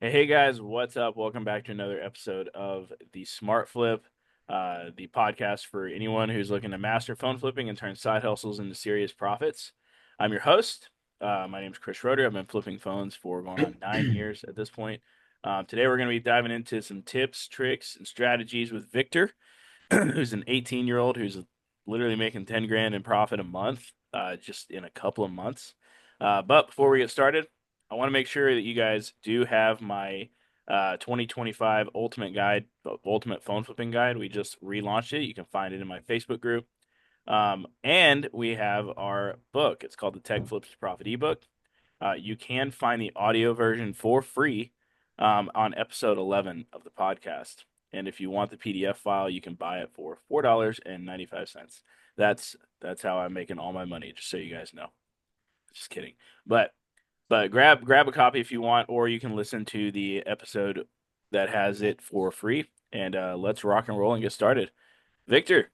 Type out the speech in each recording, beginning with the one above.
Hey guys, what's up? Welcome back to another episode of the Smart Flip, the podcast for anyone who's looking to master phone flipping and turn side hustles into serious profits. I'm your host. My name is Chris Schroeder. I've been flipping phones for going on 9 years at this point. Today we're going to be diving into some tips, tricks, and strategies with Victor, who's an 18-year-old who's literally making 10 grand in profit a month, just in a couple of months. But before we get started, I want to make sure that you guys do have my 2025 Ultimate Phone Flipping Guide. We just relaunched it. You can find it in my Facebook group. And we have our book. It's called the Tech Flips to Profit ebook. You can find the audio version for free on episode 11 of the podcast. And if you want the PDF file, you can buy it for $4.95. That's how I'm making all my money, just so you guys know. Just kidding. But grab a copy if you want, or you can listen to the episode that has it for free. And let's rock and roll and get started. Victor,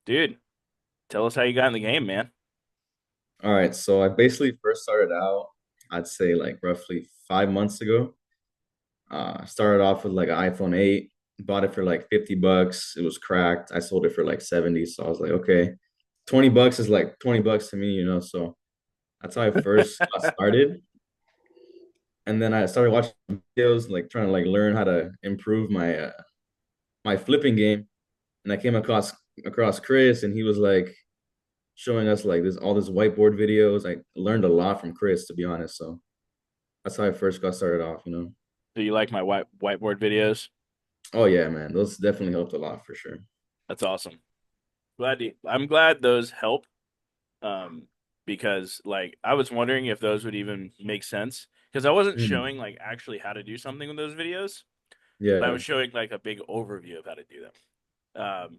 dude, tell us how you got in the game, man. All right, so I basically first started out, I'd say like roughly 5 months ago. I started off with like an iPhone 8, bought it for like $50. It was cracked. I sold it for like 70. So I was like, okay, $20 is like $20 to me. So that's how I first got started. And then I started watching videos, like trying to like learn how to improve my flipping game. And I came across Chris, and he was like showing us like this all this whiteboard videos. I learned a lot from Chris, to be honest. So that's how I first got started off. Do you like my whiteboard videos? Oh yeah, man. Those definitely helped a lot for sure. That's awesome. I'm glad those help. Um, because like I was wondering if those would even make sense because I wasn't Mm, showing like actually how to do something with those videos, but I yeah, was showing like a big overview of how to do them.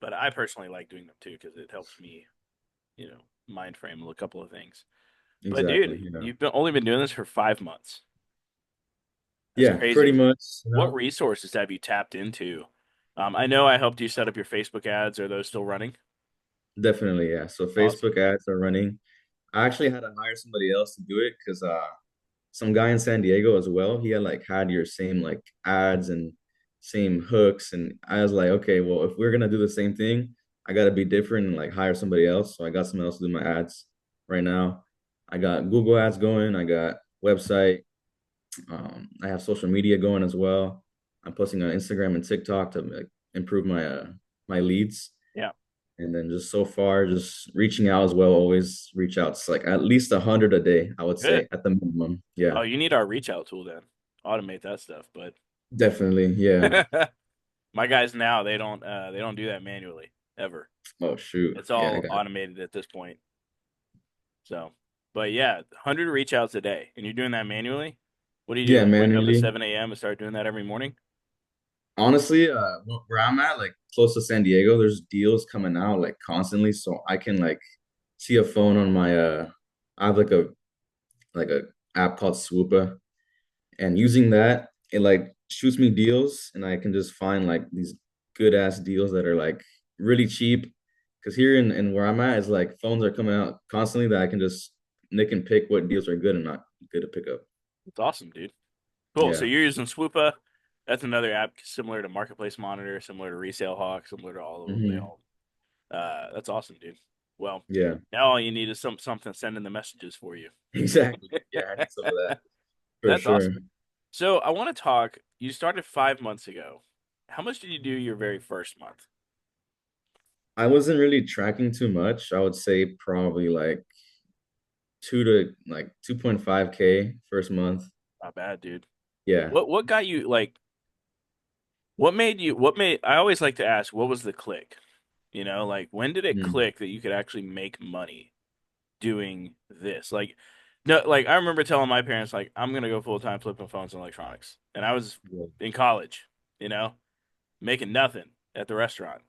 But I personally like doing them too because it helps me, mind frame a couple of things. But exactly. dude, only been doing this for 5 months. That's Yeah, pretty crazy. much. What resources have you tapped into? I know I helped you set up your Facebook ads. Are those still running? Definitely, yeah. So Awesome. Facebook ads are running. I actually had to hire somebody else to do it because some guy in San Diego as well. He had your same like ads and same hooks, and I was like, okay, well, if we're gonna do the same thing, I gotta be different and like hire somebody else. So I got someone else to do my ads right now. I got Google ads going. I got website. I have social media going as well. I'm posting on Instagram and TikTok to like improve my leads. Yeah. And then just so far, just reaching out as well. Always reach out. It's like at least 100 a day, I would Good. say, at the minimum. Yeah, Oh, you need our reach out tool then. Automate that stuff. But definitely. Yeah. my guys now they don't do that manually ever. Oh shoot. It's Yeah, I all got automated at this point. So, but yeah, 100 reach outs a day, and you're doing that manually. What do you do? yeah, Like wake up at manually. 7 a.m. and start doing that every morning? Honestly, where I'm at, like close to San Diego, there's deals coming out like constantly, so I can like see a phone on my I have like a app called Swoopa, and using that, it like shoots me deals, and I can just find like these good ass deals that are like really cheap. Because here in where I'm at is like phones are coming out constantly that I can just nick and pick what deals are good and not good to pick up. It's awesome, dude. Cool. So Yeah. you're using Swoopa. That's another app similar to Marketplace Monitor, similar to Resale Hawk, similar to all of them. They Hmm. all. That's awesome, dude. Well, Yeah. now all you need is something sending the messages for you. Exactly. Yeah, I need some of that for That's sure. awesome. So I want to talk. You started 5 months ago. How much did you do your very first month? I wasn't really tracking too much. I would say probably like 2.5K first month. Not bad, dude. Yeah. What got you like? What made? I always like to ask, what was the click? Like when did it Mm. click that you could actually make money doing this? Like, no, like I remember telling my parents, like, I'm gonna go full time flipping phones and electronics, and I was Yeah. in college, making nothing at the restaurant.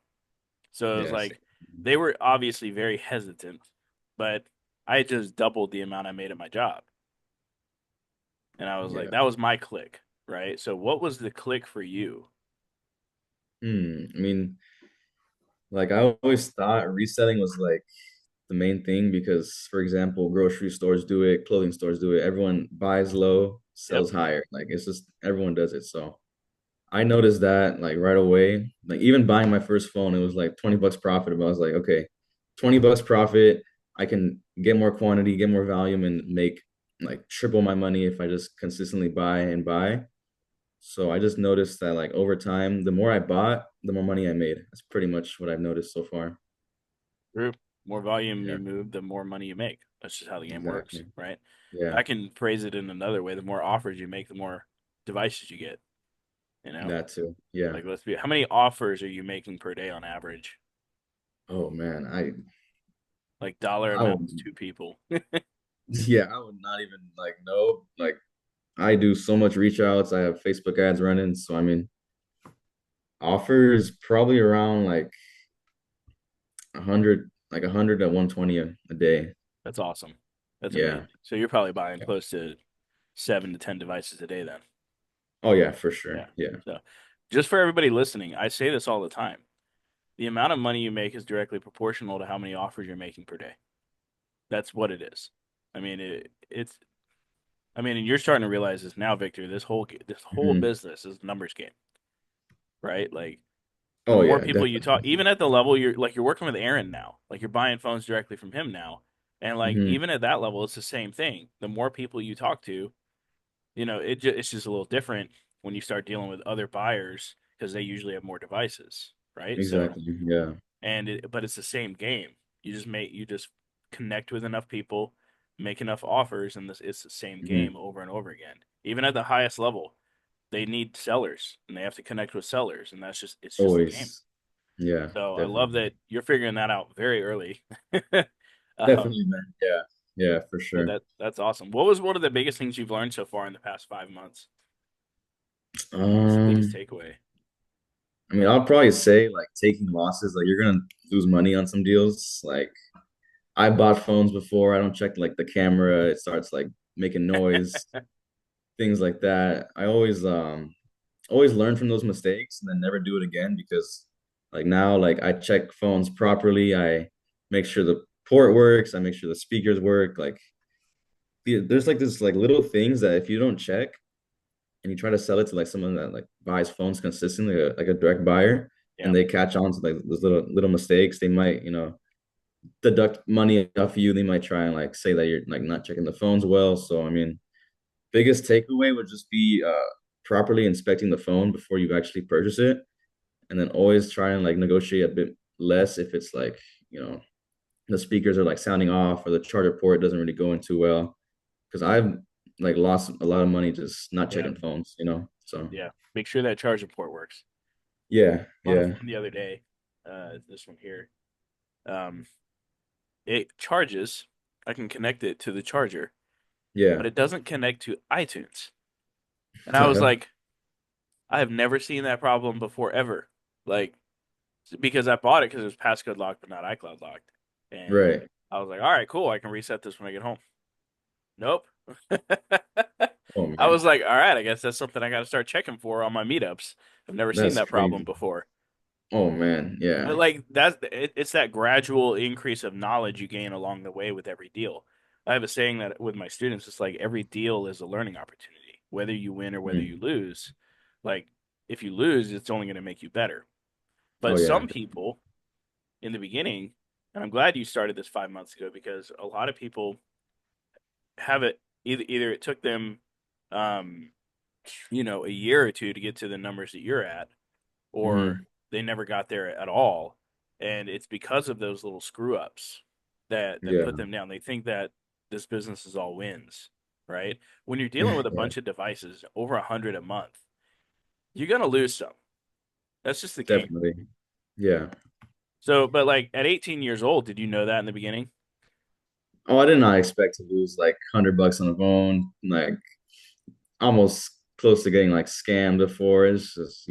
So it was Yeah. like they were obviously very hesitant, but I had just doubled the amount I made at my job. And I was like, Yeah. that was my click, right? So what was the click for you? I mean, like I always thought reselling was like the main thing because, for example, grocery stores do it, clothing stores do it. Everyone buys low Yep. sells higher. Like it's just everyone does it. So I noticed that like right away. Like even buying my first phone, it was like 20 bucks profit. But I was like, okay, 20 bucks profit. I can get more quantity, get more volume, and make like triple my money if I just consistently buy and buy. So I just noticed that like over time, the more I bought, the more money I made. That's pretty much what I've noticed so far. True. More volume Yeah, you move, the more money you make. That's just how the game works, exactly. right? Yeah, I can phrase it in another way. The more offers you make, the more devices you get, you know? that too. Yeah. Like, let's be, how many offers are you making per day on average? Oh man, Like dollar I would amounts to people. yeah, I would not even like know. Like I do so much reach outs. I have Facebook ads running. So I mean, offers probably around like 100, like 100 to 120 a day. That's awesome. That's Yeah. amazing. So you're probably buying close to 7 to 10 devices a day then. Oh yeah, for sure. Yeah. Yeah. So just for everybody listening, I say this all the time. The amount of money you make is directly proportional to how many offers you're making per day. That's what it is. I mean, and you're starting to realize this now, Victor. This whole Mhm. business is a numbers game, right? Like the Oh more yeah, people you talk, definitely. even at the level you're working with Aaron now, like you're buying phones directly from him now, and like Hmm. even at that level, it's the same thing. The more people you talk to, it's just a little different when you start dealing with other buyers because they usually have more devices, right? So, Exactly. Yeah. but it's the same game. You just connect with enough people, make enough offers, and it's the same Hmm. game over and over again. Even at the highest level, they need sellers and they have to connect with sellers, and it's just the game. Always. Yeah, So I love definitely. that you're figuring that out very early. um, Definitely, man. Yeah. Yeah, for but sure. that's awesome. What was one of the biggest things you've learned so far in the past 5 months? What's the biggest Um, takeaway? I mean, I'll probably say like taking losses, like you're gonna lose money on some deals. Like I bought phones before, I don't check like the camera, it starts like making noise, things like that. I always learn from those mistakes and then never do it again because like now like I check phones properly. I make sure the port works, I make sure the speakers work. Like there's like this like little things that if you don't check and you try to sell it to like someone that like buys phones consistently, like a direct buyer, Yeah, and they catch on to like those little mistakes, they might, deduct money off you. They might try and like say that you're like not checking the phones well. So I mean, biggest takeaway would just be properly inspecting the phone before you actually purchase it, and then always try and like negotiate a bit less if it's like, the speakers are like sounding off or the charger port doesn't really go in too well. Because I've like lost a lot of money just not yeah, checking phones. So yeah. Make sure that charger port works. yeah, Bought a yeah, phone the other day. This one here. Um, it charges. I can connect it to the charger, yeah. but it doesn't connect to iTunes. And I was like, I have never seen that problem before ever. Like, because I bought it because it was passcode locked, but not iCloud locked. And Right. I was like, all right, cool. I can reset this when I get home. Nope. Oh I man, was like, all right, I guess that's something I got to start checking for on my meetups. I've never seen that's that problem crazy. before. Oh man, But yeah. like it's that gradual increase of knowledge you gain along the way with every deal. I have a saying that with my students, it's like every deal is a learning opportunity, whether you win or whether Mm. you lose. Like if you lose, it's only going to make you better. Oh But yeah. some people in the beginning, and I'm glad you started this 5 months ago because a lot of people have it either it took them um a year or two to get to the numbers that you're at, or Hmm. they never got there at all. And it's because of those little screw ups that Yeah. put them down. They think that this business is all wins, right? When you're dealing with a Yeah. bunch of devices, over 100 a month, you're gonna lose some. That's just the game. Definitely. Yeah. So, but like at 18 years old, did you know that in the beginning? Oh, I did not expect to lose like 100 bucks on a phone. Like almost close to getting like scammed before. It's just.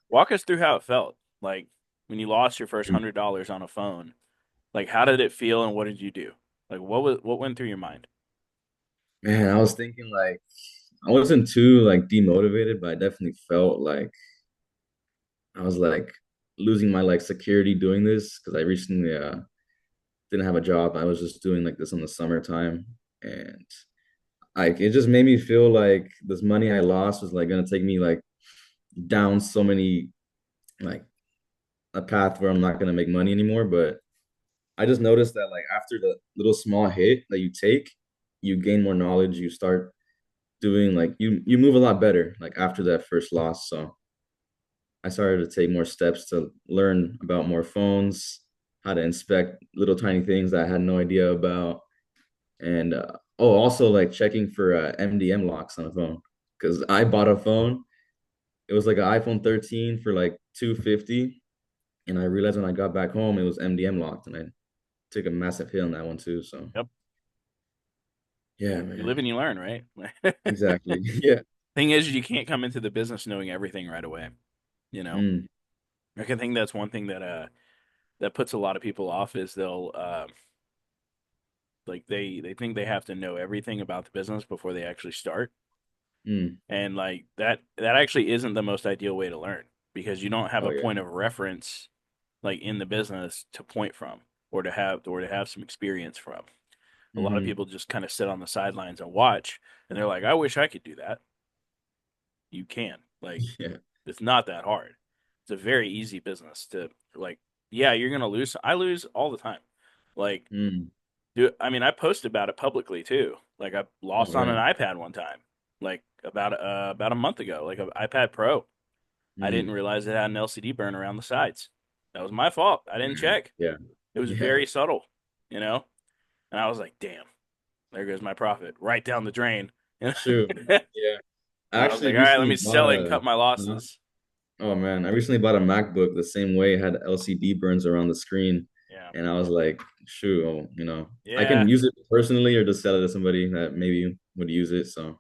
Walk us through how it felt. Like when you lost your first $100 on a phone. Like how did it feel and what did you do? Like what went through your mind? Man, I was thinking like I wasn't too like demotivated, but I definitely felt like I was like losing my like security doing this because I recently didn't have a job. I was just doing like this in the summertime, and like it just made me feel like this money I lost was like gonna take me like down so many like a path where I'm not gonna make money anymore. But I just noticed that like after the little small hit that you take, you gain more knowledge. You start doing like you move a lot better like after that first loss. So I started to take more steps to learn about more phones, how to inspect little tiny things that I had no idea about, and oh, also like checking for MDM locks on a phone because I bought a phone. It was like an iPhone 13 for like 250, and I realized when I got back home it was MDM locked, and I took a massive hit on that one too. So Yep. yeah, You live man, and you learn, right? exactly. Yeah. Thing is, you can't come into the business knowing everything right away. You know, Mm, like I think that's one thing that puts a lot of people off is they'll like they think they have to know everything about the business before they actually start, mm. and like that actually isn't the most ideal way to learn because you don't have Oh a yeah. point of reference like in the business to point from or to have some experience from. A lot of Hmm. people just kind of sit on the sidelines and watch, and they're like, "I wish I could do that." You can. Like, Yeah. it's not that hard. It's a very easy business to like. Yeah, you're gonna lose. I lose all the time. Like, Mm. dude, I mean, I post about it publicly too. Like, I All lost on an right. iPad one time, like about a month ago, like an iPad Pro. I didn't Mm. realize it had an LCD burn around the sides. That was my fault. I didn't Man. check. Yeah. It was Yeah. very subtle, you know. And I was like, "Damn, there goes my profit right down the drain." And Shoot. Yeah. I I was actually like, "All right, let recently me bought sell it and a cut my huh? losses." Oh man, I recently bought a MacBook the same way. It had LCD burns around the screen, Yeah. and I was like, shoot, oh, I Yeah. can use it personally or just sell it to somebody that maybe would use it. So,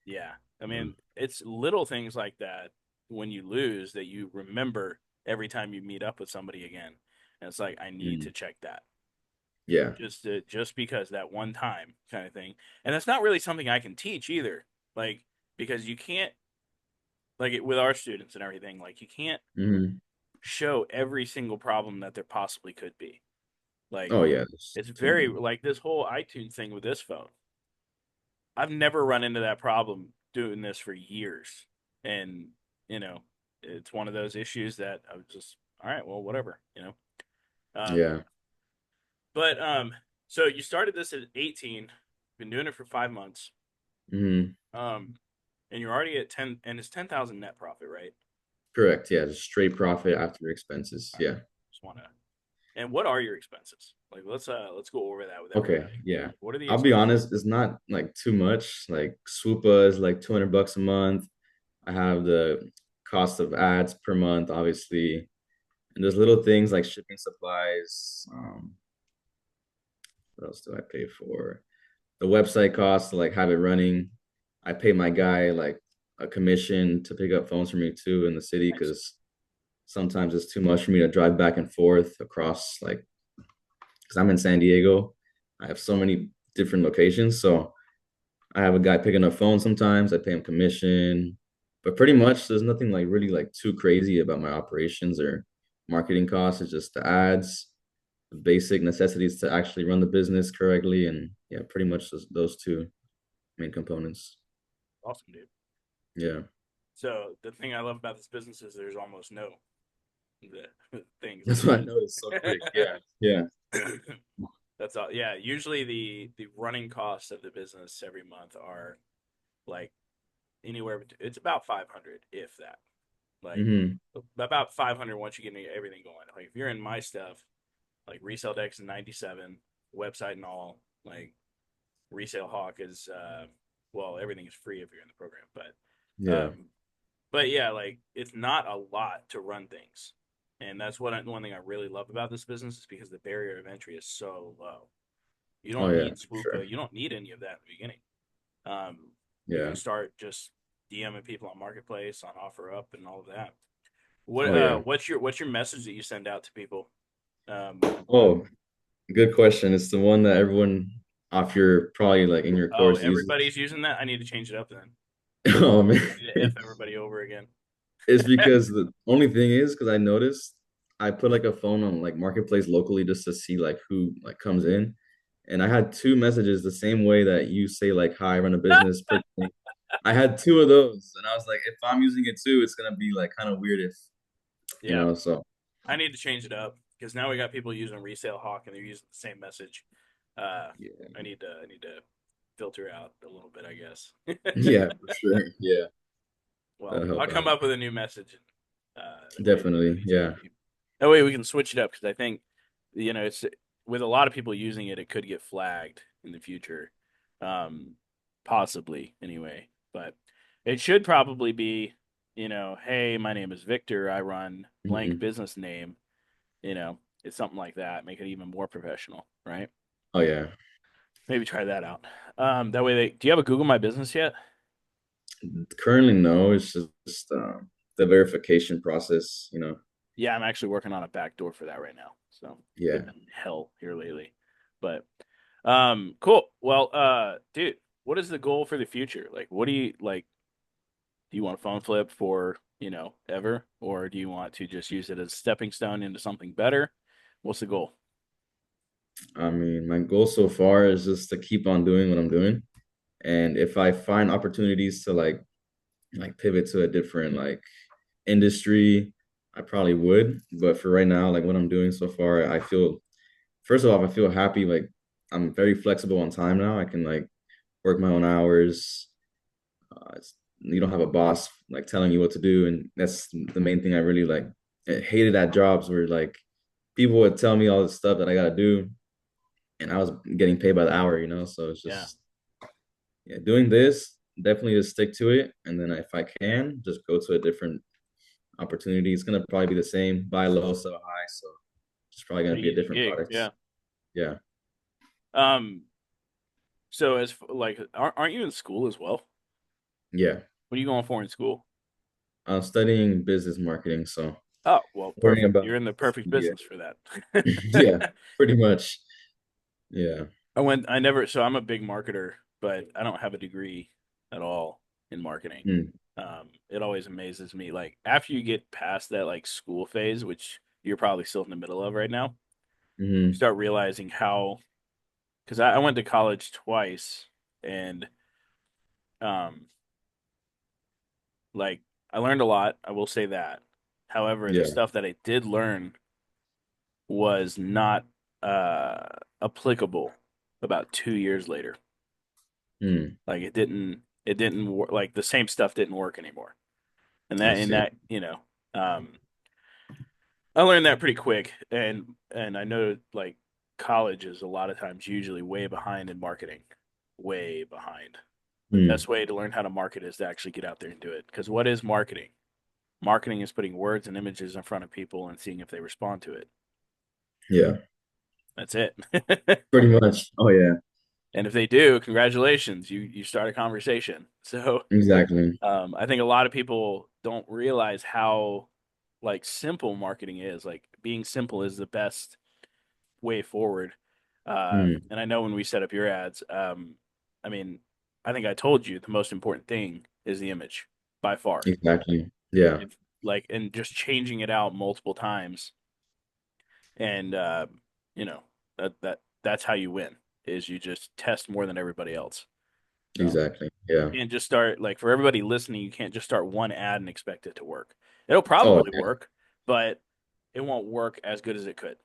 Yeah. I um, mean, it's little things like that when you lose that you remember every time you meet up with somebody again. And it's like, I need mm, to check that. yeah. Just because that one time kind of thing. And that's not really something I can teach either. Like because you can't with our students and everything, like you can't Hmm. show every single problem that there possibly could be. Like Oh yeah, there's it's too very many. like this whole iTunes thing with this phone. I've never run into that problem doing this for years. And, you know, it's one of those issues that I was just, all right, well, whatever, you know. Um, Yeah. but so you started this at 18, been doing it for 5 months. Hmm. Um, and you're already at 10 and it's 10,000 net profit, right? Correct. Yeah, just straight profit after expenses. All right. Yeah. Just want to. And what are your expenses? Like let's go over that with Okay. everybody. Yeah. What are the I'll be expenses? honest, it's not like too much. Like Swoopa is like 200 bucks a month. I have the cost of ads per month, obviously. And there's little things like shipping supplies. What else do I pay for? The website costs to like have it running. I pay my guy like a commission to pick up phones for me too in the city Nice. because sometimes it's too much for me to drive back and forth across like because I'm in San Diego. I have so many different locations. So I have a guy picking up phones sometimes. I pay him commission. But pretty much there's nothing like really like too crazy about my operations or marketing costs. It's just the ads, the basic necessities to actually run the business correctly. And yeah, pretty much those two main components. Awesome, dude. Yeah. So the thing I love about this business is there's almost no things That's like what I noticed so quick. Yeah. Yeah. that. That's all. Yeah, usually the running costs of the business every month are like it's about 500 if that. Like Hmm. about 500 once you get everything going. Like if you're in my stuff, like Resale Dex is 97, website and all, like Resale Hawk is well, everything is free if you're in the program, Yeah. but yeah, like it's not a lot to run things. And that's one thing I really love about this business is because the barrier of entry is so low. You Oh don't yeah, need for sure. Swoopa. You don't need any of that in the beginning. You can Yeah. start just DMing people on Marketplace, on OfferUp, and all of that. What Oh yeah. what's your message that you send out to people? When Oh, good question. It's the one that everyone off your probably like in your oh course uses. everybody's using that, I need to change it up then. Oh man. I need to f everybody over again. It's because the only thing is because I noticed I put like a phone on like marketplace locally just to see like who like comes in. and I had two messages the same way that you say like, "Hi, I run a business." Personally, I had two of those, and I was like, if I'm using it too, it's gonna be like kind of weird if Yeah, So I need to change it up because now we got people using resale hawk and they're using the same message. Uh, yeah, I need to filter out a little bit, I guess. yeah, for sure, yeah, Well, that'll I'll help come out. up with a new message. That we Definitely, tell yeah. people. That way we can switch it up because I think it's with a lot of people using it, it could get flagged in the future, um, possibly anyway. But it should probably be, hey, my name is Victor. I run blank Mhm. business name. It's something like that. Make it even more professional, right? Oh yeah. Maybe try that out. That way, do you have a Google My Business yet? Currently, no. It's just the verification process. Yeah, I'm actually working on a back door for that right now. So it's Yeah. been hell here lately. But cool. Well, dude, what is the goal for the future? Like what do you like? Do you want a phone flip for, ever? Or do you want to just use it as a stepping stone into something better? What's the goal? I mean, my goal so far is just to keep on doing what I'm doing, and if I find opportunities to like pivot to a different like industry, I probably would. But for right now, like what I'm doing so far, I feel first of all, I feel happy. Like I'm very flexible on time now. I can like work my own hours. You don't have a boss like telling you what to do, and that's the main thing I really like. I hated at jobs where like people would tell me all the stuff that I gotta do, and I was getting paid by the hour. So it's Yeah. just yeah, doing this definitely just stick to it, and then if I can, just go to a different opportunity. It's gonna probably be the same, buy low, sell high, so it's probably gonna Pretty be a easy different gig. product. Yeah. Yeah, Um, so like aren't you in school as well? yeah. What are you going for in school? I'm studying business marketing, so Oh, well, learning perfect. about You're in the perfect yeah, business for yeah, that. pretty much. Yeah. I never, so I'm a big marketer, but I don't have a degree at all in marketing. Mm. It always amazes me. Like after you get past that like school phase, which you're probably still in the middle of right now, you Hmm. start realizing because I went to college twice and, um, like I learned a lot. I will say that. However, the Yeah. stuff that I did learn was not, uh, applicable about 2 years later. Mm. Like it didn't work. Like the same stuff didn't work anymore. And I that and see. that, um, I learned that pretty quick. And I know like college is a lot of times usually way behind in marketing, way behind. The Mm. best way to learn how to market is to actually get out there and do it. Because what is marketing? Marketing is putting words and images in front of people and seeing if they respond to it. Yeah. That's it. Pretty much. Oh yeah. And if they do, congratulations, you start a conversation. So Exactly. I think a lot of people don't realize how like simple marketing is. Like being simple is the best way forward. Mm. And I know when we set up your ads, I mean, I think I told you the most important thing is the image by far. Exactly. Yeah. If like and just changing it out multiple times, and you know that's how you win. Is you just test more than everybody else. So Exactly. Yeah. you can't just start like for everybody listening, you can't just start one ad and expect it to work. It'll Oh probably yeah. work, but it won't work as good as it could.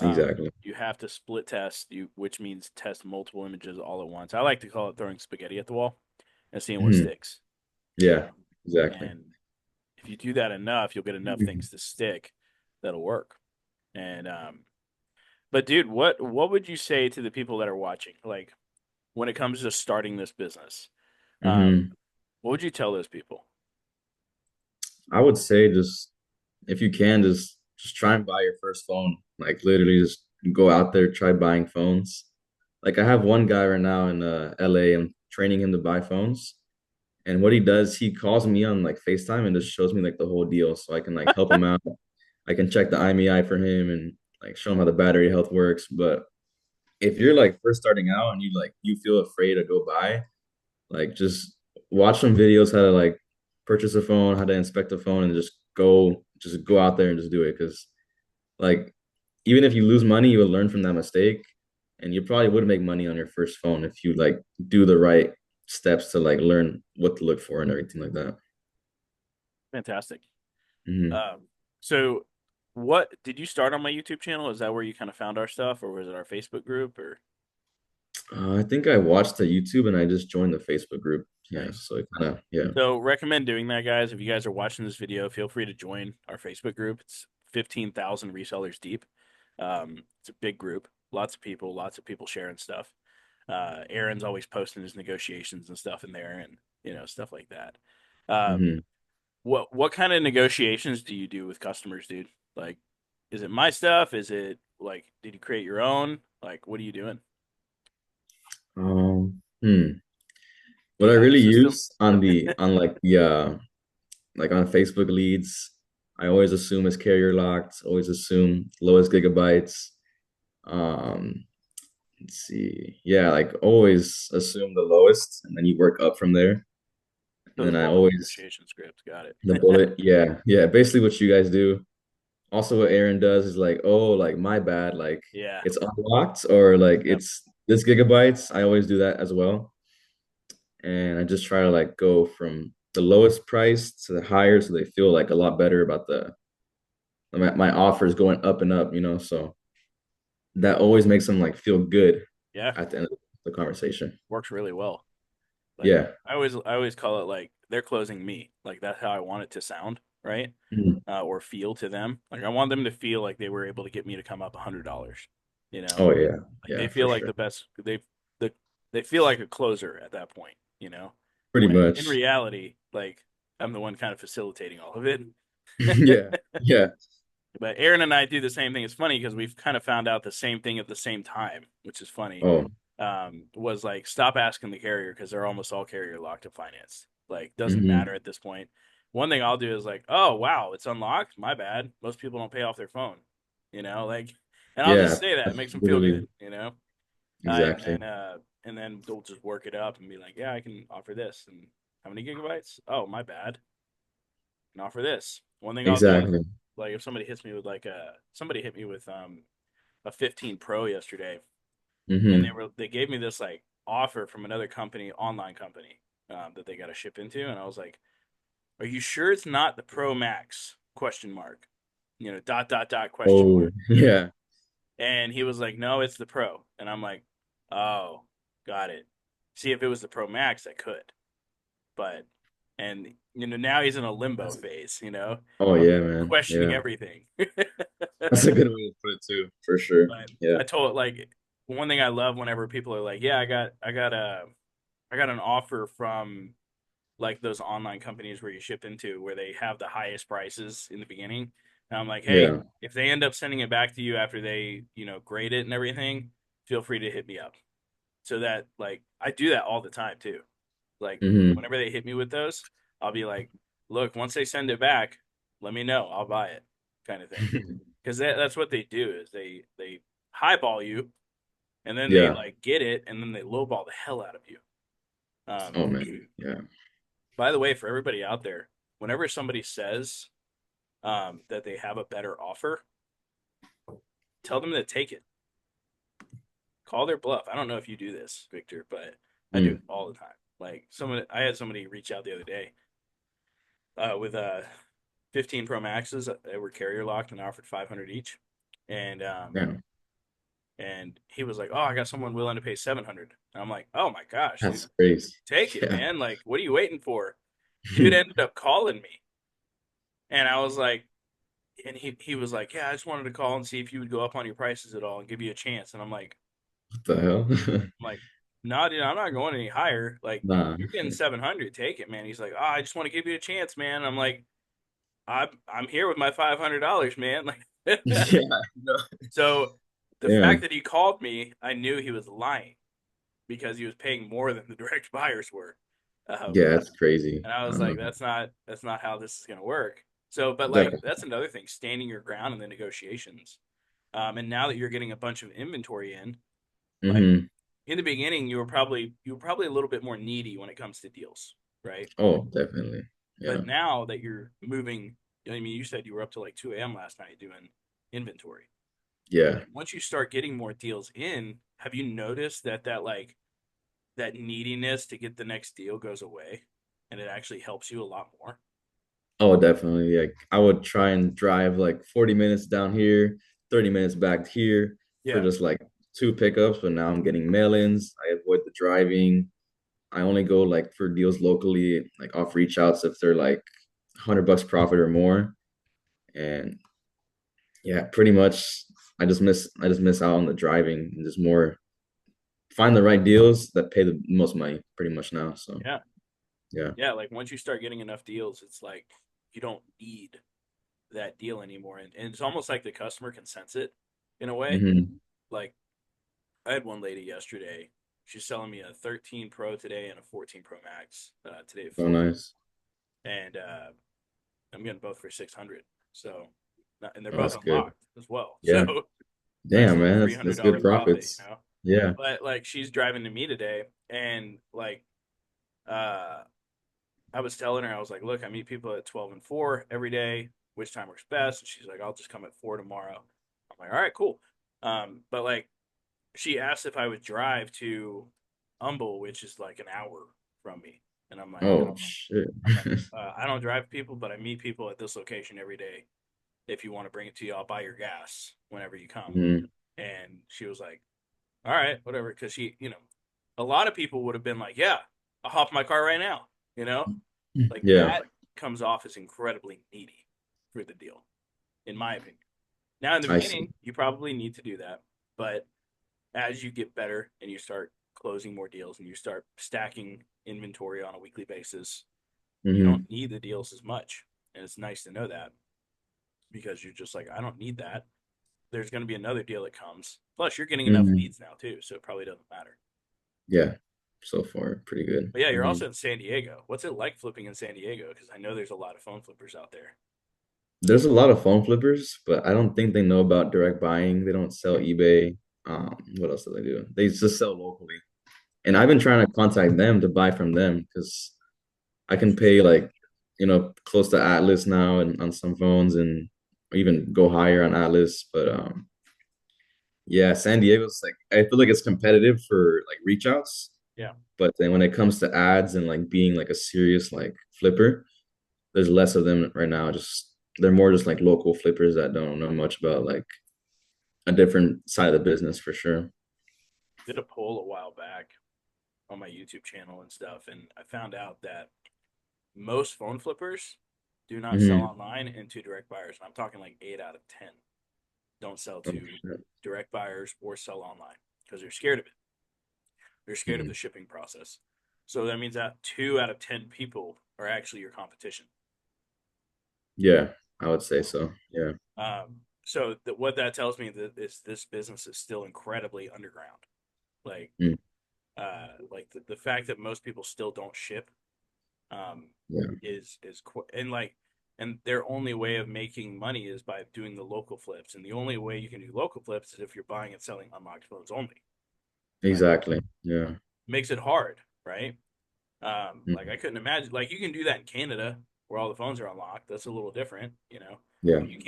Exactly. You have to split test, which means test multiple images all at once. I like to call it throwing spaghetti at the wall and seeing what Mhm. sticks. Yeah. Um, Exactly. and if you do that enough, you'll get enough Mhm. things to stick that'll work. And but dude, what would you say to the people that are watching? Like when it comes to starting this business, um, Mhm. what would you tell those people? I would say just if you can just try and buy your first phone. Like literally just go out there, try buying phones. Like I have one guy right now in LA. I'm training him to buy phones. And what he does, he calls me on like FaceTime and just shows me like the whole deal so I can like help him out. I can check the IMEI for him and like show him how the battery health works. But if you're like first starting out and you feel afraid to go buy, like just watch some videos how to like purchase a phone, how to inspect a phone, and just go out there and just do it. Because like even if you lose money, you will learn from that mistake. and you probably would make money on your first phone if you like do the right steps to like learn what to look for and everything like that. Fantastic. Hmm. Um, so what did you start on my YouTube channel? Is that where you kind of found our stuff, or was it our Facebook group? Or I think I watched the YouTube and I just joined the Facebook group. Yeah, nice. so it kind of yeah. So recommend doing that, guys. If you guys are watching this video, feel free to join our Facebook group. It's 15,000 resellers deep. It's a big group. Lots of people sharing stuff. Aaron's always posting his negotiations and stuff in there, and stuff like that. Um, Hmm. what kind of negotiations do you do with customers, dude? Like, is it my stuff? Is it like, did you create your own? Like, what are you doing? Hmm. Do What I you have a really system? use on the on like on Facebook leads, I always assume it's carrier locked, always assume lowest gigabytes. Um, let's see. Yeah, like always assume the lowest and then you work up from there. And So the then I bullet always negotiation script. Got it. the bullet, yeah, yeah, basically what you guys do. Also what Aaron does is like, oh, like my bad, like Yeah. it's unlocked or like Yep. it's this gigabytes. I always do that as well. And I just try to like go from the lowest price to the higher so they feel like a lot better about the my offers going up and up, so that always makes them like feel good Yeah. at the end of the conversation. Works really well. Like Yeah. I always call it like they're closing me. Like that's how I want it to sound, right? Mhm. Or feel to them. Like I want them to feel like they were able to get me to come up $100. You know, Oh yeah. like they Yeah, for feel like sure. the best. The they feel like a closer at that point. Pretty When in much. reality, like I'm the one kind of facilitating all of it. Yeah. Yeah. But Aaron and I do the same thing. It's funny because we've kind of found out the same thing at the same time, which is funny. Oh. Was like stop asking the carrier because they're almost all carrier locked and financed. Like doesn't Hmm. matter at this point. One thing I'll do is like, oh wow, it's unlocked. My bad. Most people don't pay off their phone, like, and I'll just Yeah. say that it That's makes them feel literally good. And exactly. then they'll just work it up and be like, yeah, I can offer this. And how many gigabytes? Oh, my bad. And offer this. One thing I'll do is Exactly. like if somebody hits me with somebody hit me with a 15 Pro yesterday, and Hmm. they gave me this like offer from another company, online company, that they got to ship into, and I was like, "Are you sure it's not the Pro Max?" Question mark. Dot dot dot question Oh, mark. yeah. And he was like, "No, it's the Pro," and I'm like, "Oh, got it." See, if it was the Pro Max, I could, but and now he's in a limbo That's, phase. oh I'm yeah, man. questioning Yeah. everything. That's a good way to put it too, for sure. But Yeah. I told like one thing I love whenever people are like, "Yeah, I got an offer from like those online companies where you ship into where they have the highest prices in the beginning." And I'm like, "Hey, Yeah. if they end up sending it back to you after they, grade it and everything, feel free to hit me up." So that like I do that all the time too. Like Hmm. whenever they hit me with those, I'll be like, "Look, once they send it back, let me know. I'll buy it." Kind of thing. Because that's what they do is they highball you and then they Yeah. like get it and then they lowball the hell out of you. Oh man. Yeah. By the way, for everybody out there, whenever somebody says that they have a better offer, tell them to take it. Call their bluff. I don't know if you do this, Victor, but I do Mm. it all the time. Like I had somebody reach out the other day with 15 Pro Maxes. They were carrier locked and offered 500 each, and Yeah. he was like, "Oh, I got someone willing to pay 700." And I'm like, "Oh my gosh, dude, That's crazy. take it, Yeah. man! Like, what are you waiting for?" Dude ended up calling me, and I was like, and he was like, "Yeah, I just wanted to call and see if you would go up on your prices at all and give you a chance." And What the hell? I'm like, "No, dude, I'm not going any higher. Like, Nah. you're getting 700, take it, man." He's like, "Oh, I just want to give you a chance, man." I'm like, I'm here with my $500, man. Like, Yeah. No. so the Yeah. fact that he called me, I knew he was lying because he was paying more than the direct buyers were. Um, Yeah, that's crazy. and I I was don't know. like, that's not how this is going to work. So, but like Definitely. that's another thing, standing your ground in the negotiations. And now that you're getting a bunch of inventory in, like Hmm. in the beginning, you were probably a little bit more needy when it comes to deals, right? Oh, definitely. Yeah. But now that you're moving, I mean, you said you were up to like 2 a.m. last night doing inventory. Yeah. And once you start getting more deals in, have you noticed that like that neediness to get the next deal goes away and it actually helps you a lot more? Oh, definitely. Like I would try and drive like 40 minutes down here, 30 minutes back here for Yeah. just like two pickups, but now I'm getting mail-ins. I avoid the driving. I only go like for deals locally, like off reach outs if they're like $100 profit or more. And yeah, pretty much I just miss out on the driving and just more find the right deals that pay the most money pretty much now. So Yeah. yeah. Yeah, like once you start getting enough deals, it's like you don't need that deal anymore. And it's almost like the customer can sense it in a way. Hmm. Like I had one lady yesterday. She's selling me a 13 Pro today and a 14 Pro Max today at So 4 p.m. nice. And I'm getting both for 600. So, and they're Oh, both that's good. unlocked as well. So, Yeah. nice Damn, little man. three That's hundred that's dollar good profit, profits. Yeah. But like she's driving to me today, and like uh, I was telling her, I was like, look, I meet people at 12 and 4 every day. Which time works best? And she's like, I'll just come at 4 tomorrow. I'm like, all right, cool. But like she asked if I would drive to Humble, which is like an hour from me, and Oh shit. I'm like, I don't drive people, but I meet people at this location every day. If you want to bring it to you, I'll buy your gas whenever you come. Hmm. And she was like, all right, whatever. Because a lot of people would have been like, yeah, I'll hop in my car right now. You know, like Yeah, that comes off as incredibly needy for the deal, in my opinion. Now, in the I see. beginning, you probably need to do that. But as you get better and you start closing more deals and you start stacking inventory on a weekly basis, you don't Hmm. need the deals as much. And it's nice to know that because you're just like, I don't need that. There's going to be another deal that comes. Plus, you're getting enough Hmm. leads now, too. So it probably doesn't matter. Yeah. So far, pretty good. But yeah, you're Hmm. also in San Diego. What's it like flipping in San Diego? Because I know there's a lot of phone flippers out there. There's a lot of phone flippers, but I don't think they know about direct buying. They don't sell eBay. What else do they do? They just sell locally. And I've been trying to contact them to buy from them because I can pay like, close to Atlas now and on some phones and even go higher on Atlas. But yeah, San Diego's like I feel like it's competitive for like reach outs, Yeah. but then when it comes to ads and like being like a serious like flipper, there's less of them right now. Just they're more just like local flippers that don't know much about like a different side of the business for sure. Did a poll a while back on my YouTube channel and stuff, and I found out that most phone flippers do not sell Hmm. online and to direct buyers. And I'm talking like 8 out of 10 don't sell Oh, to shit. direct buyers or sell online because they're scared of it. They're scared of Hmm. the shipping process. So that means that 2 out of 10 people are actually your competition. Yeah, I would say so. Yeah. What that tells me that is this business is still incredibly underground. Like, Mm. the fact that most people still don't ship um, Yeah. and like and their only way of making money is by doing the local flips, and the only way you can do local flips is if you're buying and selling unlocked phones only. Like Exactly. Yeah. makes it hard, right? Like I Mhm. couldn't imagine. Like you can do that in Canada where all the phones are unlocked. That's a little different, Yeah. but you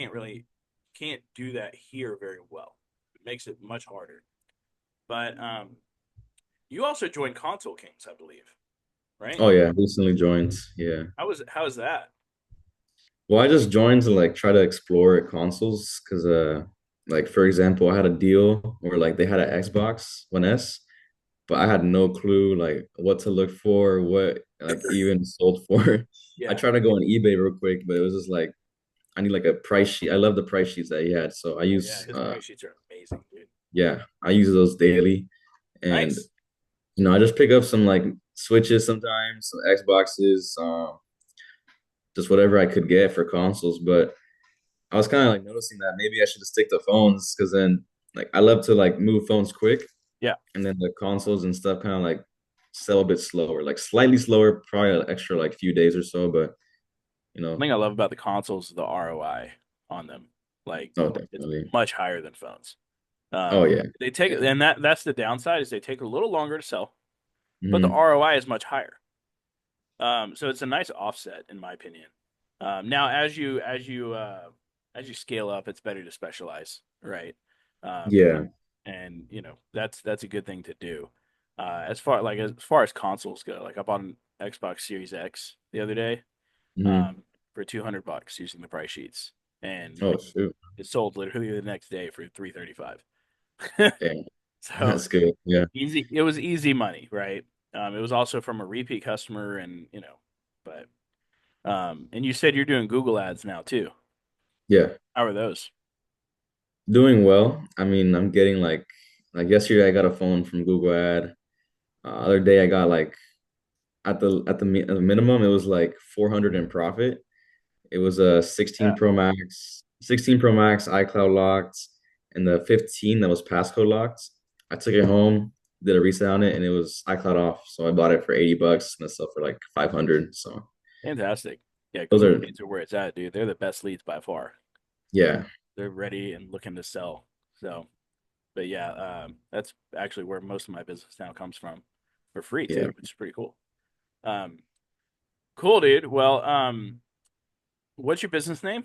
can't do that here very well. It makes it much harder. But you also joined Console Kings, I believe, right? Oh yeah, recently joined. Yeah. How is that? Well, I just joined to like try to explore consoles because like for example, I had a deal where like they had an Xbox One S, but I had no clue like what to look for, what like even sold for. I Yeah. tried to go on eBay real quick, but it was just like I need like a price sheet. I love the price sheets that he had, so I Oh yeah, use his price sheets are amazing, dude. yeah, I use those daily, and Nice. I just pick up some like Switches sometimes, some Xboxes, just whatever I could get for consoles. But I was kind of like noticing that maybe I should just stick to phones because then like I love to like move phones quick, Yeah. and then the consoles and stuff kind of like sell a bit slower, like slightly slower, probably an extra like few days or so. But you One know, thing I love about the consoles is the ROI on them. Like oh it's definitely, much higher than phones. oh yeah, They take yeah, and that's the downside is they take a little longer to sell, but the hmm, ROI is much higher. So it's a nice offset in my opinion. Now as you scale up, it's better to specialize, right? Um, Yeah. and that's a good thing to do. As far as consoles go, like I bought an Xbox Series X the other day, Hmm. um, for $200 using the price sheets, and Oh shoot. it sold literally the next day for 335. Damn. So That's good. Yeah. easy. It was easy money, right? It was also from a repeat customer, and but and you said you're doing Google ads now too. Yeah. How are those? Doing well. I mean, I'm getting like yesterday I got a phone from Google Ad. Other day I got like at the minimum it was like 400 in profit. It was a Yeah, 16 Pro Max iCloud locked, and the 15 that was passcode locked. I took it home, did a reset on it, and it was iCloud off. So I bought it for $80 and it sold for like 500. So fantastic. Yeah, those Google are leads are where it's at, dude. They're the best leads by far. yeah, They're ready and looking to sell. So, but yeah, that's actually where most of my business now comes from, for free yeah. too, which is pretty cool. Um, cool, dude. Well, what's your business name?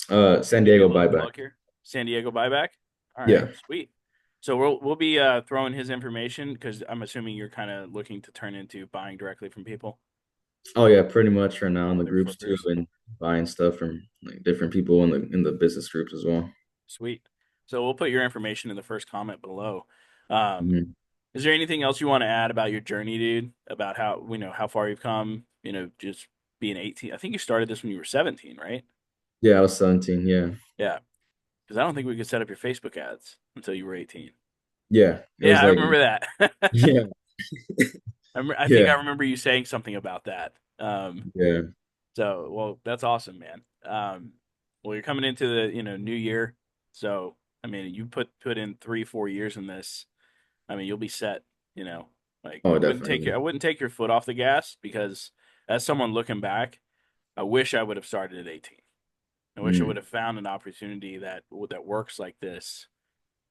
San Give you Diego a little buyback. plug here. San Diego buyback. All right, Yeah. sweet. So we'll be throwing his information because I'm assuming you're kind of looking to turn into buying directly from people, Oh yeah, pretty much right now in the other groups too. flippers. I've been buying stuff from like different people in the business groups as well. Sweet. So we'll put your information in the first comment below. Um, Mhm. is there anything else you want to add about your journey, dude? About how far you've come? Just being 18. I think you started this when you were 17, right? Yeah, I was 17. Yeah. Yeah, because I don't think we could set up your Facebook ads until you were 18. Yeah. It Yeah, was I like remember that. yeah, I think yeah, I remember you saying something about that. yeah. Well, that's awesome, man. Well, you're coming into the new year, so I mean, you put in 3-4 years in this. I mean, you'll be set. You know, like Oh, I definitely. wouldn't take your foot off the gas because as someone looking back, I wish I would have started at 18. I wish I would Mm, have found an opportunity that works like this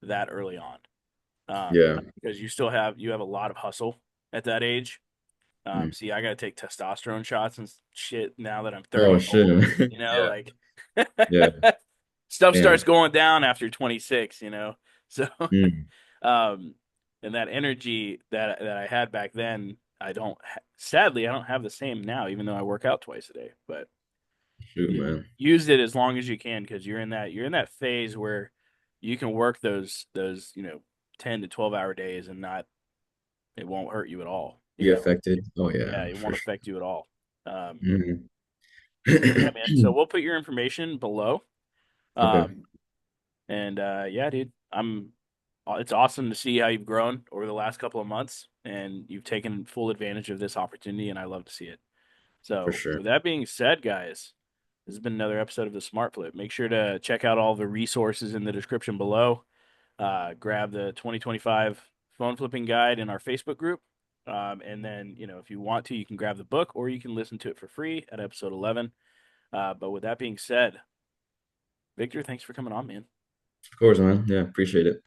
that early on. yeah. Because you have a lot of hustle at that age. Mm. See, I got to take testosterone shots and shit now that I'm 30 Oh and shit. old. Man. Yeah. Like Yeah. stuff starts Damn. going down after 26. So Mm. um, and that energy that I had back then, sadly, I don't have the same now, even though I work out twice a day. But Shoot, man. use it as long as you can because you're in that phase where you can work those 10 to 12 hour days and not it won't hurt you at all. Be affected. Oh Yeah, yeah, it for won't sure. affect you at all. Um, Mhm. yeah, man. So we'll put your information below. Okay, Um, and yeah, dude, it's awesome to see how you've grown over the last couple of months and you've taken full advantage of this opportunity, and I love to see it. for So, sure. with that being said, guys, this has been another episode of the Smart Flip. Make sure to check out all the resources in the description below. Grab the 2025 phone flipping guide in our Facebook group. And then, if you want to, you can grab the book or you can listen to it for free at episode 11. But with that being said, Victor, thanks for coming on, man. Of course, man. Yeah, appreciate it.